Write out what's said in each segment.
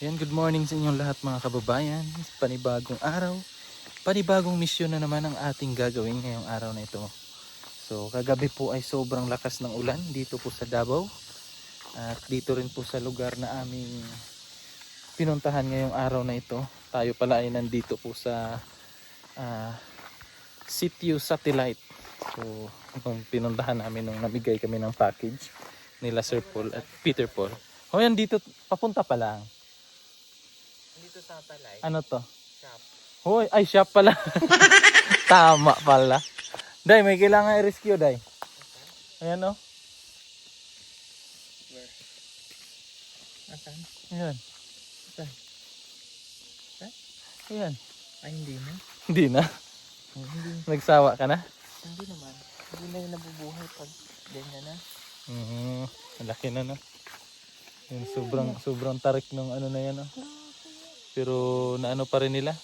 Ayan, good morning sa inyong lahat mga kababayan. Panibagong araw, panibagong misyon na naman ang ating gagawin ngayong araw na ito. So kagabi po ay sobrang lakas ng ulan dito po sa Davao. At dito rin po sa lugar na aming pinuntahan ngayong araw na ito. Tayo pala ay nandito po sa Sitio Satellite. So itong pinuntahan namin nung namigay kami ng package nila Sir Paul at Peter Paul. O yan, dito papunta pa lang. Dito satellite. Ano to? Shop. Hoy, ay shop pala. Tama pala. Day, may kailangan i-rescue, Day. Ayan o. Where? Asan? Ayan. Asan? Asan? Ayan. Ay, hindi na. Hindi na. Oh, hindi. Nagsawa ka na? Hindi naman. Hindi na yung nabubuhay pag ganyan na. Malaki na, no? Yung sobrang tarik ng ano na yan, no? Pero naano pa rin nila.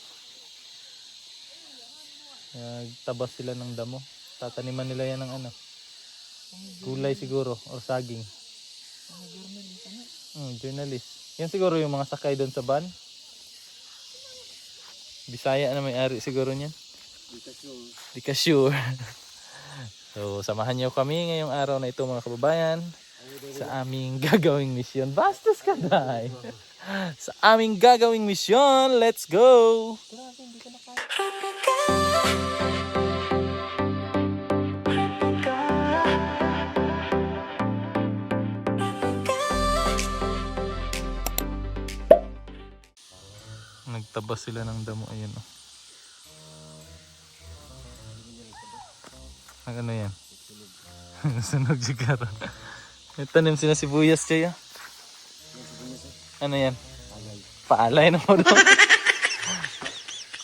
Nagtabas sila ng damo. Tataniman nila yan ng ano. Gulay siguro or saging. Journalist, ano? Journalist. Yan siguro yung mga sakay doon sa van. Bisaya na may-ari siguro niyan. Di ka sure. So samahan niyo kami ngayong araw na ito mga kababayan sa aming gagawing misyon. Bastos ka, Day. Sa aming gagawing misyon, let's go! Grabe, hindi ka nakaya. Nagtabas sila ng damo, ayun o. Ano yan? Sunog sigara. May tanim sila sibuyas, Chay. Ano yan? Paalay na mo doon.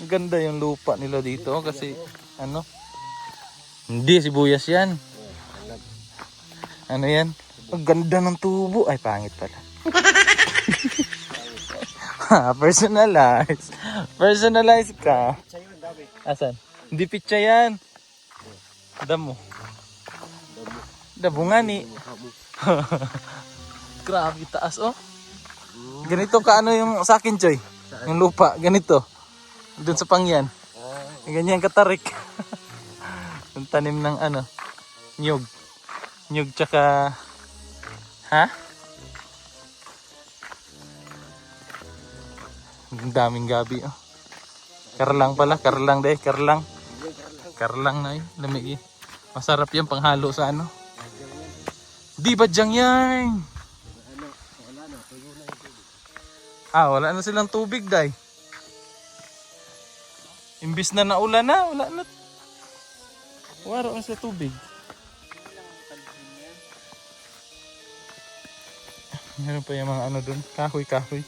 Ang ganda yung lupa nila dito kasi ano? Hindi, sibuyas yan. Ano yan? Ang ganda ng tubo. Ay, pangit pala. Personalize. Personalize ka. Asan? Hindi pitsa yan. Damo. Damo nga ni. Grabe taas oh. Ganito ka ano yung sa akin, Choy? Yung lupa, ganito. Doon sa pangyan. Ganyan katarik. Yung tanim ng ano, nyug. Nyug tsaka ha? Ang daming gabi oh. Karlang pala, karlang deh, karlang. Karlang na yun, lamig eh. Masarap yan panghalo sa ano. Di ba dyang yan? Wala na silang tubig, Day. Imbis na naulan na, wala na. Wala na sa tubig. Meron pa yung mga ano dun, kahoy-kahoy.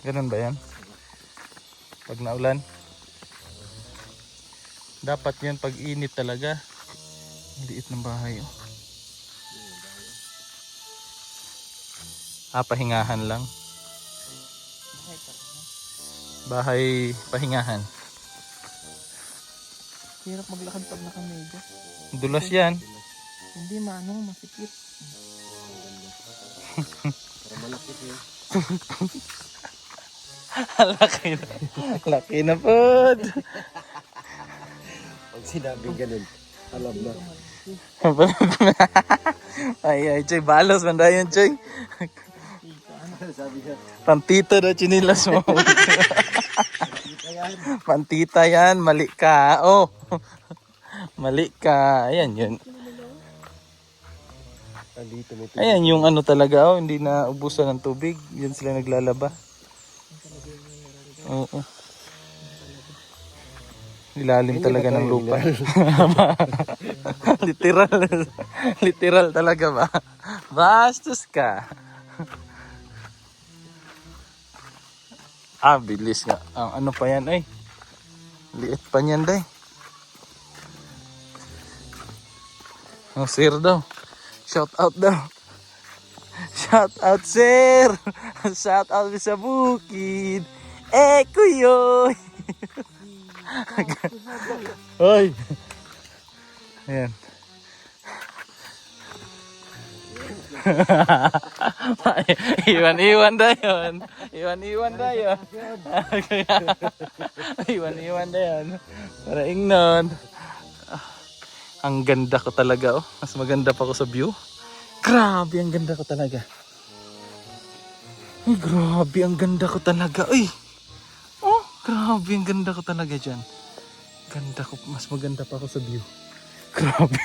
Ganun ba yan? Pag naulan? Dapat yan pag init talaga. Liit ng bahay oh. Pahingahan lang. Bahay pahingahan. Hirap maglakad pag nakamedyo. Dulas yan. Hindi maano, masikip. Para malakit eh. Laki na. Laki na po. Pag sinabing ganun, alam na. Ay, Choy, balos manda yun, Choy. Sabi niya, Pantito na chinilas mo. Pantita yan, mali ka. Oh. Mali ka. Ayan yun. andito may tubig. Ayan yung ano talaga, oh, hindi na ubusan ng tubig. Yan sila naglalaba. Oo. Ilalim talaga ng lupa. Literal. Literal talaga ba? Bastos ka. Bilis nga. Ang ano pa yan ay. Liit pa niyan day. Oh, sir daw. Shout out daw. Shout out sir. Shout out sa bukid. Kuyoy. Hoy. Ayan. Iwan-iwan dayon. Iwan-iwan dayon. Iwan-iwan dayon. Para ingnon. Ang ganda ko talaga, oh. Mas maganda pa ako sa view. Grabe, ang ganda ko talaga. Ay, grabe, ang ganda ko talaga. Ay! Oh, grabe, ang ganda ko talaga dyan. Ganda ko, mas maganda pa ako sa view. Grabe.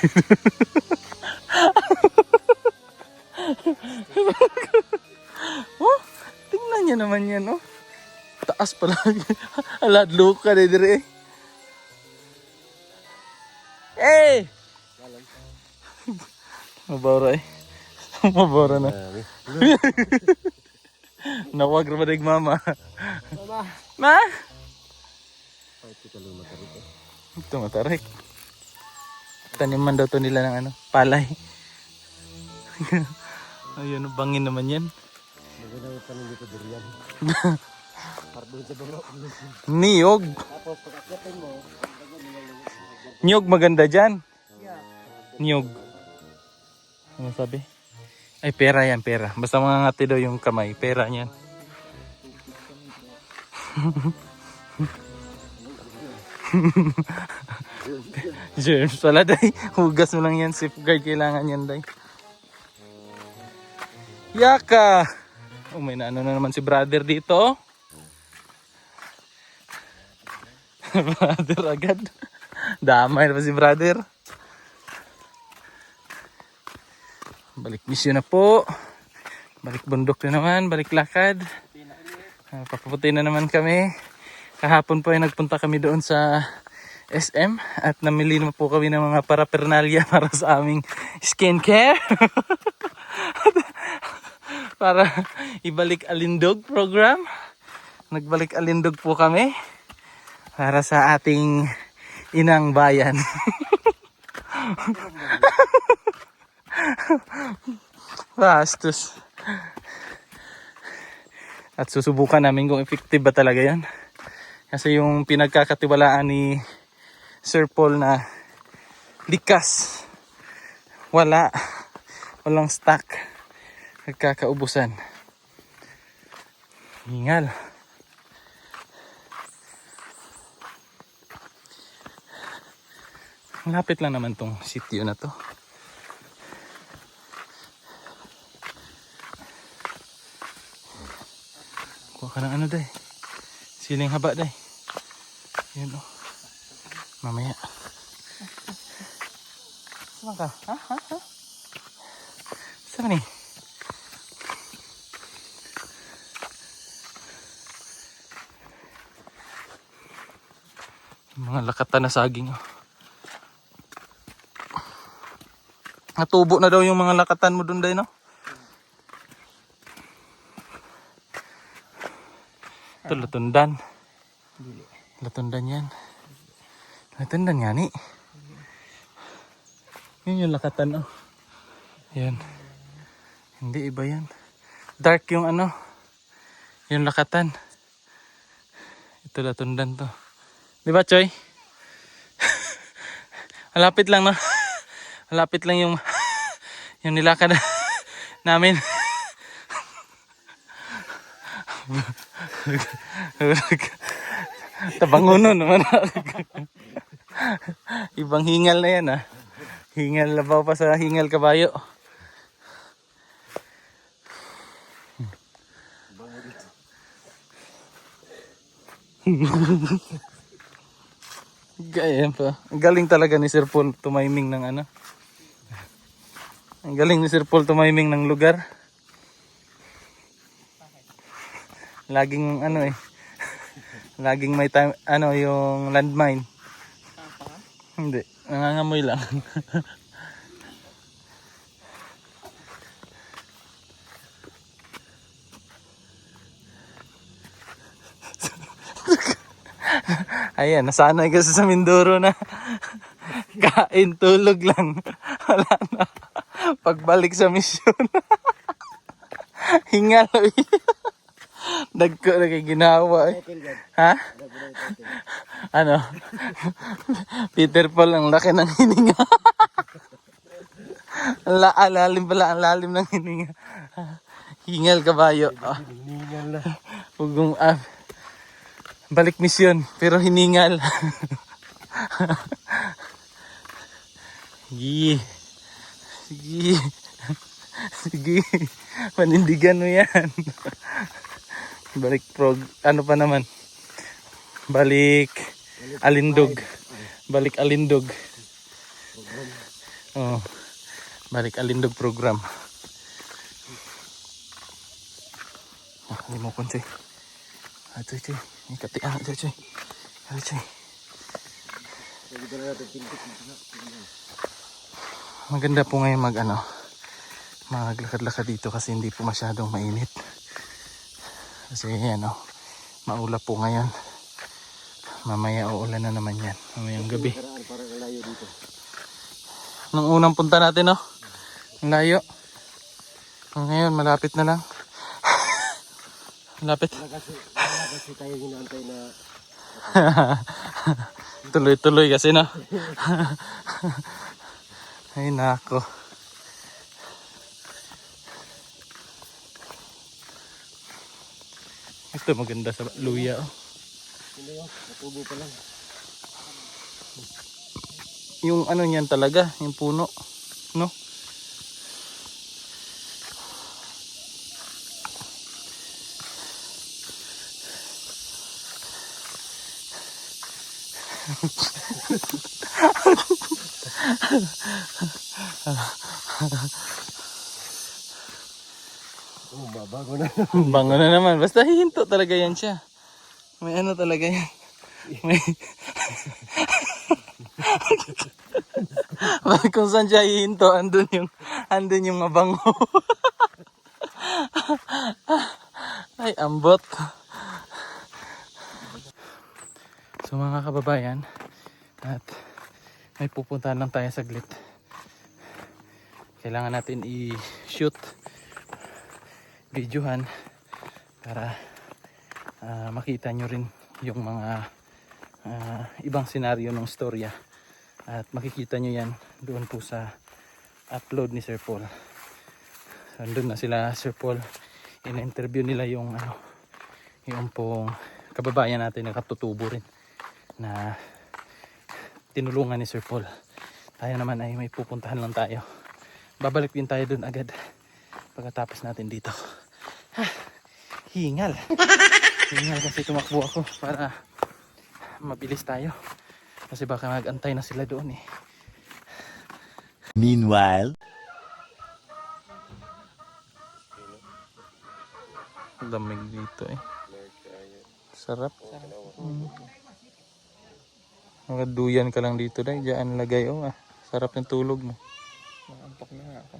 Oh, tingnan niya naman yan, oh. Taas pala. Aladlo ka na dire. Eh! Mabawra eh. Mabawra na. Nawag na ba mama? Mama! Ma? Ay, ito kalong matarik eh. Ito matarik. Taniman daw to nila ng ano, palay. Ayun, bangin naman yan. Maganda yung tanong dito durian. Pardon sa baro. Niyog. Tapos pag-akyatin mo, Niyog maganda dyan. Niyog. Ano sabi? Ay, pera yan, pera. Basta mga ngati daw yung kamay, pera niyan. Germs pala, day. Hugas mo lang yan, safeguard kailangan yan, day. Yaka! Oh, may naano na naman si brother dito. Brother agad. Damay na pa si brother. Balik misyon na po. Balik bundok na naman. Balik lakad. Papaputi na naman kami. Kahapon po ay nagpunta kami doon sa SM. At namili na po kami ng mga paraphernalia para sa aming skincare. Para ibalik Alindog program. Nagbalik Alindog po kami. Para sa ating inang bayan. Bastos. At susubukan namin kung effective ba talaga yan. Kasi yung pinagkakatiwalaan ni Sir Paul na likas. Walang stock. Nagkakaubusan. Hingal. Malapit lang naman tong sitio na to. Kuha ka ng ano, day. Siling haba, day. Yan, oh. Mamaya. Saan ka? Ha? Saan ni? Mga lakatan na saging, oh. Natubo na daw yung mga lakatan mo dun, day, no? Ito, latundan. Latundan yan. Latundan nga ni. Yun yung lakatan, oh. Yan. Hindi, iba yan. Dark yung ano. Yung lakatan. Ito, latundan to. Di ba, Choy? Malapit lang, no? Malapit lang yung nilakad namin. Tabanguno naman. Ibang hingal na yan, ah. Hingal labaw pa sa hingal kabayo. Gaya pa. Ang galing talaga ni Sir Paul tumiming ng ano. Ang galing ni Sir Paul tumiming ng lugar. Laging ano eh. Laging may time ano yung landmine. Hindi, nangangamoy lang. Ayan, nasanay kasi sa Mindoro na kain, tulog lang. Wala na. Pagbalik sa misyon. Hingal. Dagko na kay ginawa eh. Ha? Ano? Peter Paul, ang laki ng hininga. Lalim pala, ang lalim ng hininga. Hingal kabayo. Hiningal na. Huwag mong, balik misyon, pero hiningal. Sige. Sige. Sige. Panindigan mo yan. Balik ano pa naman? Balik alindog. Balik alindog. Oh. Balik alindog program. Hindi mo kon, Choy. Choy, Choy. Ikati Choy. Choy. Maganda po ngayon maglakad-lakad dito kasi hindi po masyadong mainit. Kasi maulap po ngayon. Mamaya uulan na naman yan. Mamayang gabi. Nung unang punta natin, ang layo. Ngayon, malapit na lang. Malapit. Kasi tayo hinaantay na Tuloy-tuloy kasi, no? Ay, nako. Ito maganda sa luya, hindi yun, natubo pa lang. Yung ano niyan talaga, yung puno, no? Bago na. Bango na naman. Basta hihinto talaga yan siya. May ano talaga yan. May... Kung saan siya hihinto, andun yung mabango. Ay, ambot. So mga kababayan, at may pupuntahan lang tayo saglit. Kailangan natin i-shoot, videohan para makita nyo rin yung mga ibang senaryo ng storya. At makikita nyo yan doon po sa upload ni Sir Paul. So, doon na sila Sir Paul. In-interview nila yung pong kababayan natin na katutubo rin na tinulungan ni Sir Paul. Tayo naman ay may pupuntahan lang tayo. Babalik din tayo doon agad pagkatapos natin dito. Hingal. Hingal kasi tumakbo ako para mabilis tayo. Kasi baka mag-antay na sila doon eh. Meanwhile, Damig dito eh. Sarap. Magaduyan ka lang dito dahil diyan lagay sarap ng tulog mo. Maantok na nga ako.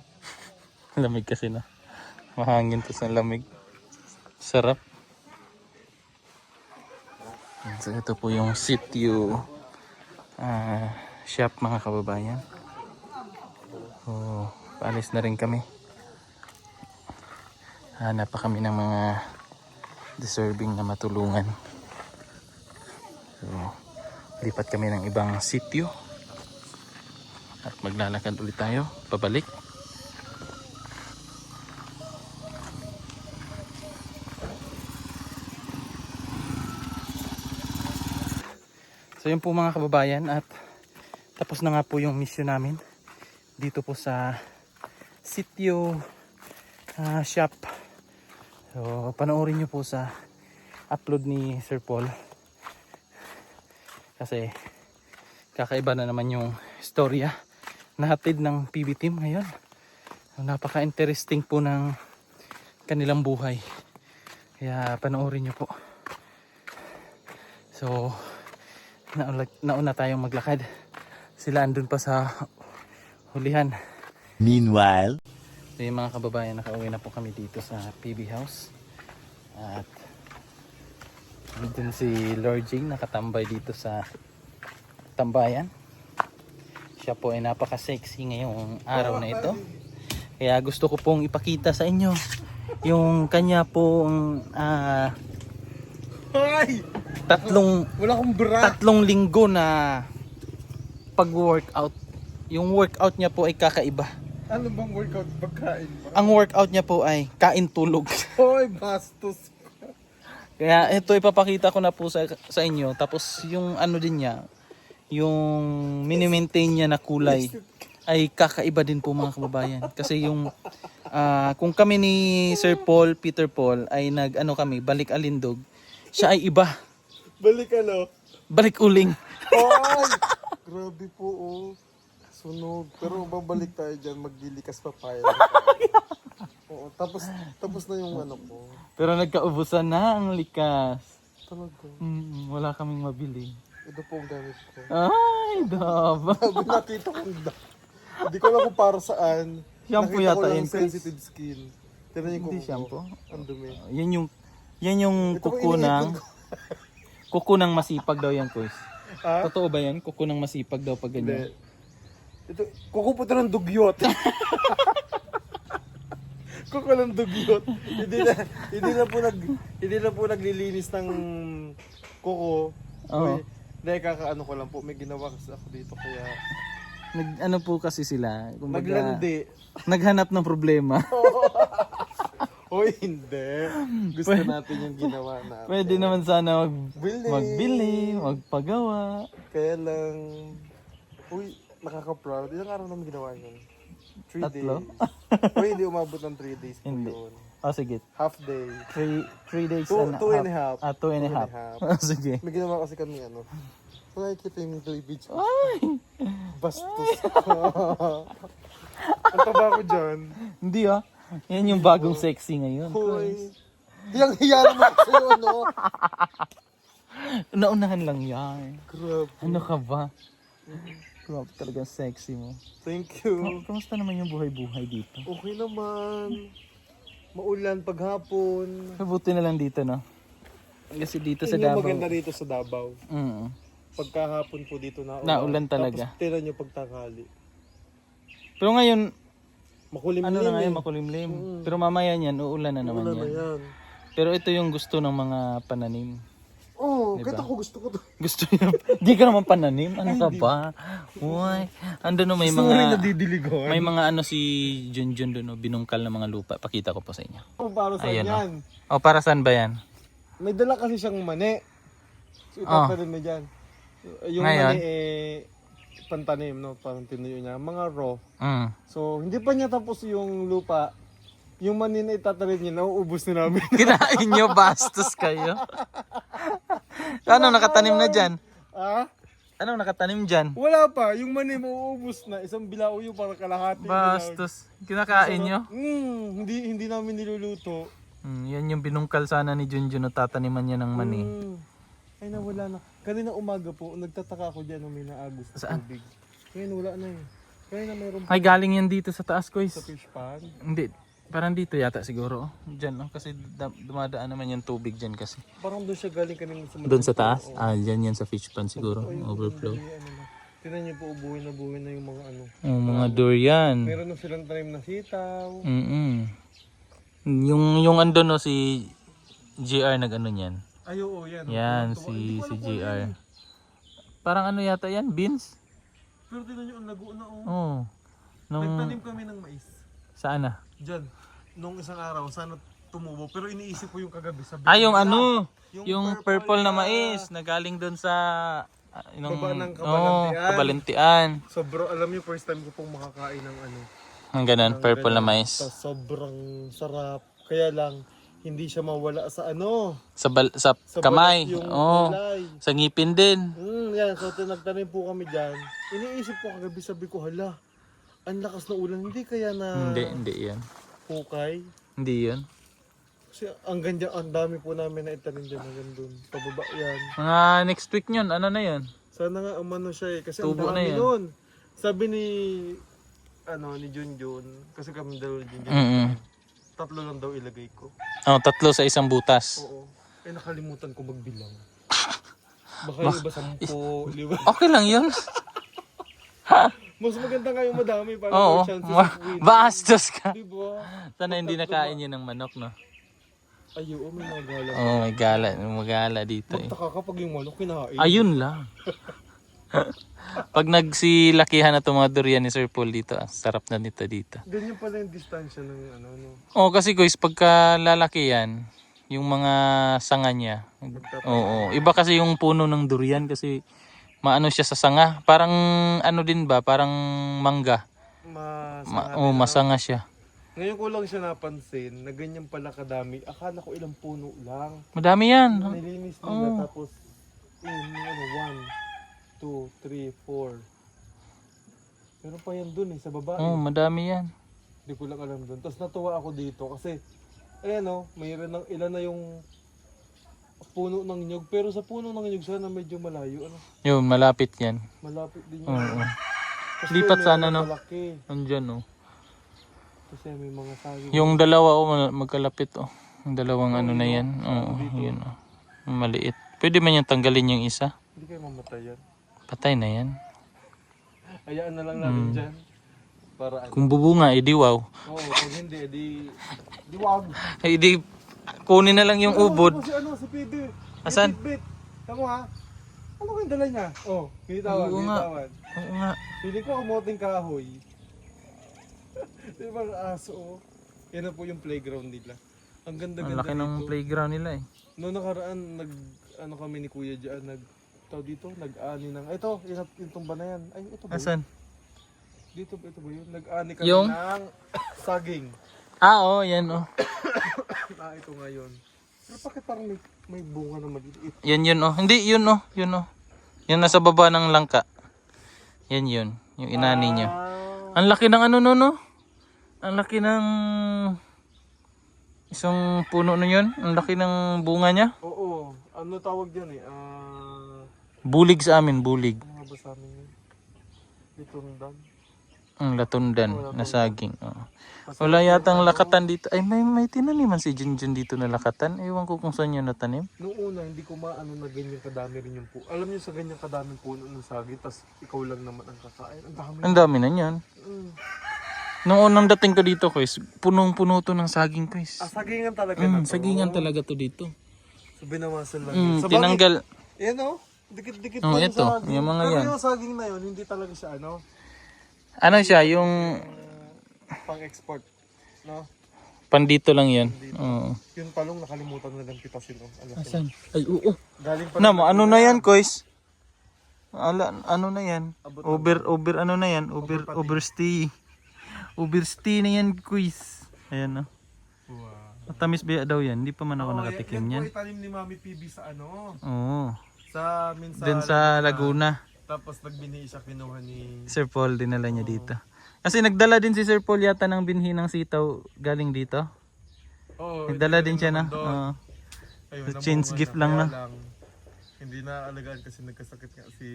Lamig kasi na. Mahangin to sa lamig. Sarap. So ito po yung sitio shop mga kababayan. So paalis na rin kami. Hanap pa kami ng mga deserving na matulungan. So lipat kami ng ibang sitio. At maglalakad ulit tayo pabalik. So yun po mga kababayan, at tapos na nga po yung mission namin dito po sa sitio shop. So panoorin nyo po sa upload ni Sir Paul kasi kakaiba na naman yung storya na hatid ng PB team ngayon. So, napaka-interesting po ng kanilang buhay, kaya panoorin nyo po. So nauna tayong maglakad, sila andun pa sa hulihan. meanwhile, So yung mga kababayan, nakauwi na po kami dito sa PB house. At dun si Lord Jing nakatambay dito sa tambayan. Siya po ay napaka-sexy ngayong araw na ito. Kaya gusto ko pong ipakita sa inyo yung kanya pong Wala akong bra. 3 linggo na pag-workout. Yung workout niya po ay kakaiba. Ano bang workout? Pagkain ba? Ang workout niya po ay kain tulog. Hoy, bastos. Kaya ito ipapakita ko na po sa inyo. Tapos yung ano din niya, yung mini-maintain niya na kulay ay kakaiba din po mga kababayan. Kasi yung kung kami ni Sir Paul, Peter Paul ay nag-ano kami, balik alindog, siya ay iba. Balik ano? Balik uling. Hoy! Grabe po oh. Sunog. Pero babalik tayo dyan, maglilikas pa tayo. Oo, tapos na yung ano ko. Pero nagkaubusan na ang likas. Talaga. Wala kaming mabili. Ito po ang gamit ko. Ay, daba. Sabi nakita ko hindi ko alam kung para saan. Shampoo Nakita yata ko lang yun, Chris. sensitive skin. Tignan niyo Hindi kung shampoo. ang dumi. Yan yung Ito po kuko ng iniipon ko. kuko ng masipag daw yan, Chris. Ha? Totoo ba yan? Kuko ng masipag daw pag ganyan. Hindi. Ito, kukuputo ng dugyot. Kuko ng dugyot. Hindi na po naglilinis ng kuko. Oo. Dahil kakaano ko lang po, may ginawa kasi ako dito kaya Ano po kasi sila, kumbaga, naglandi. naghanap ng problema. Hoy, hindi. Gusto natin yung ginawa natin. Pwede naman sana Bili. magbili, magpagawa. Kaya lang, uy, nakaka-proud. Ilang araw naman ginawa yun? 3 Tatlo? days. Uy, hindi umabot ng 3 days po Hindi. yun. Sige. Half day. 3 days Two and and a half. 2 and a Two and a half. half. Sige. May ginawa kasi kami ano. So, nakikita yung cleavage ko. Ay! Bastos ko. Ang taba ko dyan. Hindi ah. Yan yung bagong sexy ngayon. Hoy. Hiyang-hiya naman kasi yung ano. Naunahan lang yan. Grabe. Ano ka ba? Grabe talagang sexy mo. Thank you. Kamusta naman yung buhay-buhay dito? Okay naman. Maulan paghapon. Mabuti na lang dito, no? Kasi dito sa Yun yung Davao. maganda dito sa Davao. Pagkahapon po dito na Naulan talaga. Tapos tira nyo pagtanghali. Pero ngayon, Makulimlim ano na ngayon, eh. makulimlim. Pero mamaya niyan, uulan na naman Uulan na yan. yan. Pero ito yung gusto ng mga pananim. Oo, Diba? kahit ako gusto ko to. Gusto niya. Di ka naman pananim? Ano ka ba? Uy. Ando no, may Gusto mo rin mga... nadidiligon. May mga ano si Junjun doon, no, binungkal na mga lupa. Pakita ko po sa inyo. Para saan Ayan, yan? O, para saan ba yan? May dala kasi siyang mani. So itatanim na dyan. Yung Ngayon? mani pantanim, no? Parang tinuyo niya. Mga raw. Mm. So hindi pa niya tapos yung lupa. Yung mani na itatanim niya, nauubos na namin. Kinain nyo, bastos kayo. Ano nakatanim na dyan? Ah? Anong nakatanim dyan? Wala pa. Yung mani mauubos na. Isang bilao yung para kalahati. Bastos. Kinakain nyo? Hindi namin niluluto. Yan yung binungkal sana ni Junjun, no, tataniman niya ng mani. Ay nawala na. Kanina umaga po, nagtataka ako dyan nung may naagos na Saan? tubig. Ngayon wala na eh. Kaya na mayroon Ay, galing yan dito sa taas, Kois. sa fish pond. Hindi. Parang dito yata siguro. Diyan, no? Kasi dumadaan naman yung tubig dyan kasi. Parang doon siya galing kanina sa Doon sa taas? Oo. Dyan yan sa fish pond siguro. Overflow. Ano na. Tignan niyo po, buhay na yung mga ano. Mga durian. Meron na silang tanim na sitaw. Yung ando no, si GR nag-ano niyan. Ay, oo, yan. Yan, Hindi ko si alam kung GR. ano yan. Parang ano yata yan? Beans? Pero tignan niyo, ang lago na oh. Oo. Nagtanim kami ng mais. Saan na? Diyan. Nung isang araw, sana tumubo. Pero iniisip ko yung kagabi. Sabi Yung ko, ano? Yung Yung purple na mais na galing doon sa... Baba ng Kabalantian. Kabalantian. Sobro, alam niyo, first time ko pong makakain ng ano. Ang ganun, ng purple na ganun. mais. Tas sobrang sarap. Kaya lang, hindi siya mawala sa ano. Sa Sa kamay. balat yung Oo. kulay. Sa ngipin din. Yan, so nagtanim po kami dyan. Iniisip ko kagabi, sabi ko, hala, ang lakas na ulan. Hindi kaya na Hindi yan. hukay. Hindi yun. Kasi ang dami po namin na itanim dyan hanggang doon. Pababa yan. Mga next week yun, ano na yun? Sana nga umano siya eh. Kasi Tubo ang na dami yan. nun. Sabi ni Junjun, kasi kami dalawa Junjun. Mm-mm. 3 lang daw ilagay ko. 3 sa isang butas. Oo. Eh nakalimutan ko magbilang. Baka yung iba 10, 5. Okay lang yun. Mas maganda nga yung madami para Oo. more chances of winning. Bastos ka. Diba? Sana hindi nakain yun ng manok, no? Ay, oo, may mga gala. Oh my gala. Magala dito eh. Magtaka kapag yung manok kinahain. Ayun lang. Pag nagsilakihan na itong mga durian ni Sir Paul dito, sarap na nito dito. Ganyan pala yung distansya ng ano, no? Oo, kasi guys, pagka lalaki yan, yung mga sanga niya. Oo, iba kasi yung puno ng durian kasi maano siya sa sanga. Parang ano din ba, parang mangga. Masanga siya. Ngayon ko lang siya napansin na ganyan pala kadami. Akala ko ilang puno lang. Madami yan. Nilinis nila tapos ano, 1, 2, 3, 4. Meron pa yan dun sa baba. Oo, madami yan. Hindi ko lang alam dun. Tapos natuwa ako dito kasi ayan o, mayroon ng ilan na yung puno ng nyug. Pero sa puno ng nyug sana medyo malayo. Ano? Yun, malapit yan. Malapit din yun. Oo. Kasi Lipat meron sana, ng no? malaki. Andyan, oh. Kasi may mga saging. Yung dalawa, magkalapit, oh. Yung dalawang ano na yan. Oo, yun, oh. Maliit. Pwede man yung tanggalin yung isa. Hindi kayo mamatay yan. Patay na yan. Hayaan na lang natin dyan. Para ano. Kung bubunga, edi wow. Oo, kung hindi, di wag. Edi, kunin na lang yung ubod. Si Pidi. Asan? Bit. Tamo ha? Ano kayong dala niya? Oh, kinitawan, Oo nga. kinitawan. Oo nga. Pili ko kamoting kahoy. Diba ang aso? Oh. Yan na po yung playground nila. Ang Ang ganda-ganda laki ng dito. playground nila eh. Noong nakaraan, ano kami ni Kuya dyan, nag-ani ng, ito, yung tumba na yan. Ay, ito ba yun? Asan? Ito ba yun? Nag-ani kami Yung? ng saging. Oo, yan oh. Ito ngayon. Pero bakit parang may bunga na maliit? Yan oh. Hindi, yun oh. Yun oh. Yan nasa baba ng langka. Yan yun. Yung inani niya. Ang laki ng ano no no? Ang laki ng isang puno na yun. Ang laki ng bunga niya. Oo. Ano tawag dyan eh? Bulig sa amin, bulig. Ano nga ba sa amin yun? Litundan. Ang latundan na saging. Oo. Wala yatang lakatan dito. Ay, may tinaniman si Junjun dito na lakatan. Ewan ko kung saan yun natanim. Noong una, hindi ko maano na ganyan kadami rin yung puno. Alam niyo sa ganyan kadaming puno ng saging, tas ikaw lang naman ang kakain. Ang dami. Ang dami na yan. Nung unang dating ko dito, guys, punong-puno to ng saging, guys. Sagingan talaga na to. Sagingan talaga to dito. So binawasan lang. Sa Tinanggal. Yan o. Dikit-dikit Oh, lang ito, sa saging. yung mga Pero yan. yung saging na yun, hindi talaga siya ano, Ano siya, yung pang-export. No? pandito lang yan. Oo. Yung talong nakalimutan na lang pitasin. Asan? Ay, oo. Galing pa Ano na yan, guys? Ano na yan? Over ano na yan? Overstay. Overstay na yan, guys. Ayan, no? Wow. Matamis ba daw yan? Hindi pa man ako nakatikim yan. yan. Yan po itanim ni Mami PB sa ano? Oo. Sa Dun sa Laguna. Tapos nagbini siya kinuha ni... Sir Paul, dinala niya dito. Kasi nagdala din si Sir Paul yata ng binhi ng sitaw galing dito. Oo. Nagdala din siya na. Ayun, change namunga gift na, lang kaya na. Hindi na alagaan kasi nagkasakit nga si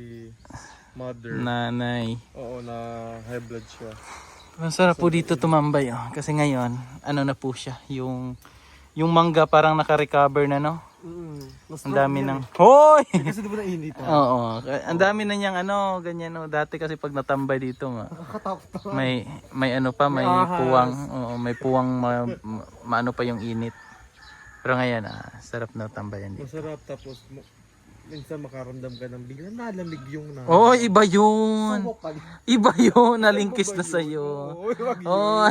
mother. Nanay. Oo, na high blood siya. Masarap po dito tumambay. Oh. Kasi ngayon, ano na po siya. Yung mangga parang naka-recover na, no? Ang dami ng... Hoy! Kasi di ba nainit? Oo. Ang dami na niyang ano, ganyan. No? Dati kasi pag natambay dito, may ano pa, may puwang. Oo, may puwang, maano pa yung init. Pero ngayon, sarap na tambayan dito. Masarap tapos minsan makaramdam ka ng bigla nalamig yung na. Oh, iba yun. Iba yun. Nalingkis na sa'yo. Oh.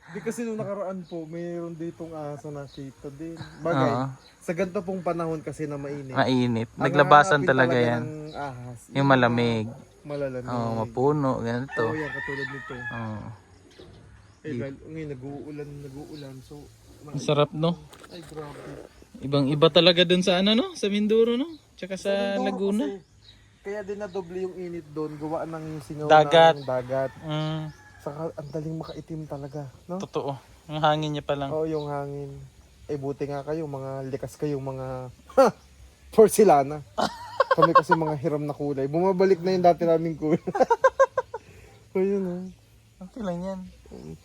Di kasi nung nakaraan po, mayroon ditong asa nakita din. Bagay, sa ganito pong panahon kasi na mainit. Mainit. Ang Naglabasan hahanapin talaga ng yan. ahas. Yung malamig. Malalamig. Oh, mapuno. Ganito. Oo, yan, katulad nito. Oh. Dahil ngayon nag-uulan. So, Ang sarap, no? ay grabe. Ibang-iba talaga dun sa ano, no? Sa Mindoro, no? Tsaka sa Laguna. Kasi, kaya din na doble yung init doon, gawa ng singaw Dagat. ng dagat. Mm, Saka ang daling makaitim talaga, no? totoo. Ang hangin niya pa lang. Oo, yung hangin. Buti nga kayo, mga likas kayo, mga porcelana. Kami kasi mga hiram na kulay. Bumabalik na yung dati naming kulay. So yun, oh. Okay lang yan.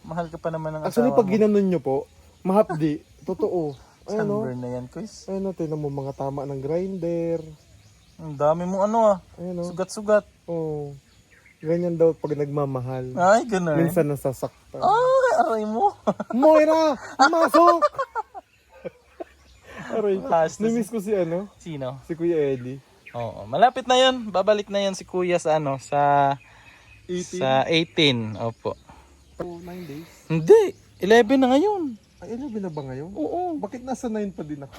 Mahal ka pa naman ng Actually, asawa pag mo. ginanon nyo po, mahapdi. Totoo. Ano? Sunburn na yan, Chris. Ayun, tinan mo mga tama ng grinder. Ang dami mong ano Ayun, oh. Sugat-sugat. Oh. Ganyan daw pag nagmamahal. Ay, ganun. Minsan nasasaktan. Ay, aray mo. Moira! Masok! Aray. Last na Namiss ko si ano? Sino? Si Kuya Eddie. Oo, malapit na 'yon. Babalik na 'yon si Kuya sa ano, sa 18? sa 18. Opo. 9 days? Hindi, 11 na ngayon. Ay, 11 na ba ngayon? Oo. Bakit nasa 9 pa din ako?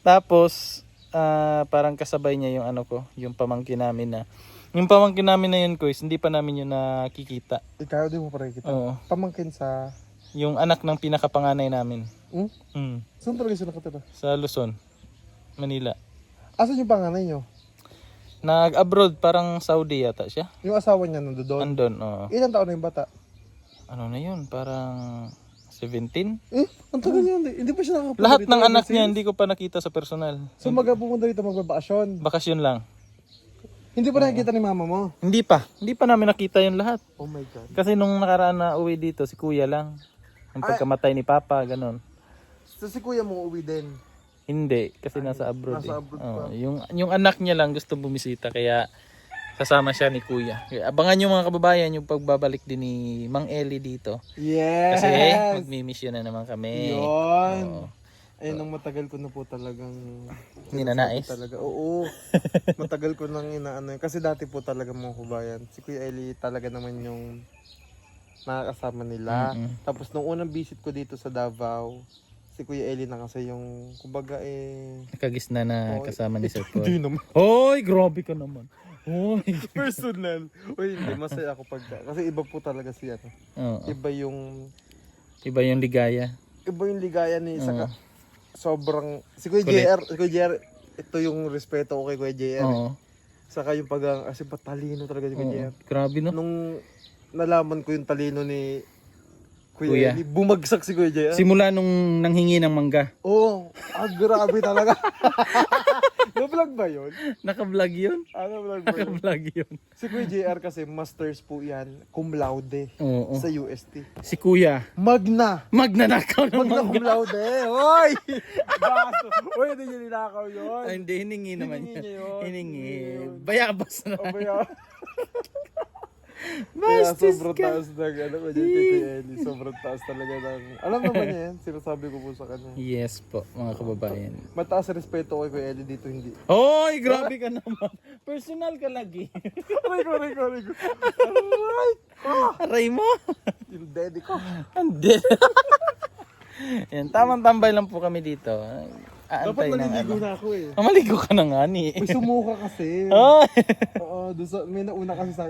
Tapos parang kasabay niya yung ano ko, yung pamangkin namin na. Yung pamangkin namin na yun, Kuya, hindi pa namin yun nakikita. Ikaw, di mo pa rin kita. Oo. Pamangkin sa... Yung anak ng pinakapanganay namin. Hmm? Saan talaga siya nakatira? Sa Luzon, Manila. Asan yung panganay nyo? Nag-abroad, parang Saudi yata siya. Yung asawa niya nandoon. Andon, oo. Ilang taon na yung bata? Ano na yun, parang 17? Ang tagal niya, hindi pa siya nakapunta Lahat dito ng ever anak niya, since? hindi ko pa nakita sa personal. So magpupunta dito magbabakasyon. Bakasyon lang. Hindi pa nakikita ni mama mo? Hindi pa namin nakita yun lahat. Oh my God. Kasi nung nakaraan na uwi dito, si Kuya lang. Yung pagkamatay ni Papa, ganun. So si kuya mo uwi din? Hindi, kasi nasa abroad. nasa abroad pa. Yung anak niya lang gusto bumisita, kaya kasama siya ni Kuya. Kaya abangan nyo mga kababayan yung pagbabalik din ni Mang Eli dito. Yes! Kasi magmi-miss yun na naman kami. Yun! Oo. Ayun, ang matagal ko na po talagang... Ninanais? Talaga. Oo. Matagal ko nang inaano yun. Kasi dati po talaga mga kubayan. Si Kuya Eli talaga naman yung nakakasama nila. Tapos nung unang visit ko dito sa Davao, si Kuya Eli na kasi yung, kumbaga Nakagis na kasama ni Sir Paul. Hindi naman. Hoy, grabe ka naman. Hoy. Personal. Uy, hindi. Masaya ako pag... Kasi iba po talaga si ano. Oo. Iba yung... Iba yung ligaya. Iba yung ligaya ni saka sobrang... Si Kuya Kulit. JR, ito yung respeto ko kay Kuya JR. Oo. Saka yung kasi patalino talaga si Kuya JR. Grabe no? Nung nalaman ko yung talino ni Kuya. Kuya Eli, bumagsak si Kuya JR. Simula nung nanghingi ng mangga. Oo, grabe talaga. Na-vlog ba yun? Naka-vlog yun? Na-vlog ba yun? Naka-vlog yun. Si Kuya JR kasi masters po yan, cum laude Oo. sa UST. Si Kuya, Magna magnanakaw ng cum mangga. laude. Hoy! Baso. Hoy, hindi niya ninakaw yun. Ay, hindi, hiningi naman Hiningi yun. niya yun. Hiningi. Hiningi yun. Bayabas na. O ba yan? Kaya Bastis sobrang ka. taas ng ano ko dyan kay Kuya Eli. Sobrang taas talaga ng... Alam naman niya yan. Sinasabi ko po sa kanya. Yes po, mga kababayan. Mataas ang respeto ko kay Kuya Eli dito, hindi. Hoy, grabe ka naman. Personal ka lagi. Aray ko. Aray mo. Yung daddy ko. Hindi. Yan, tamang tambay lang po kami dito. Dapat Aantay ng maliligo ano. na ako eh. Maligo ka na nga ni. May sumuka kasi. Ay. Oo, may nauna kasi sa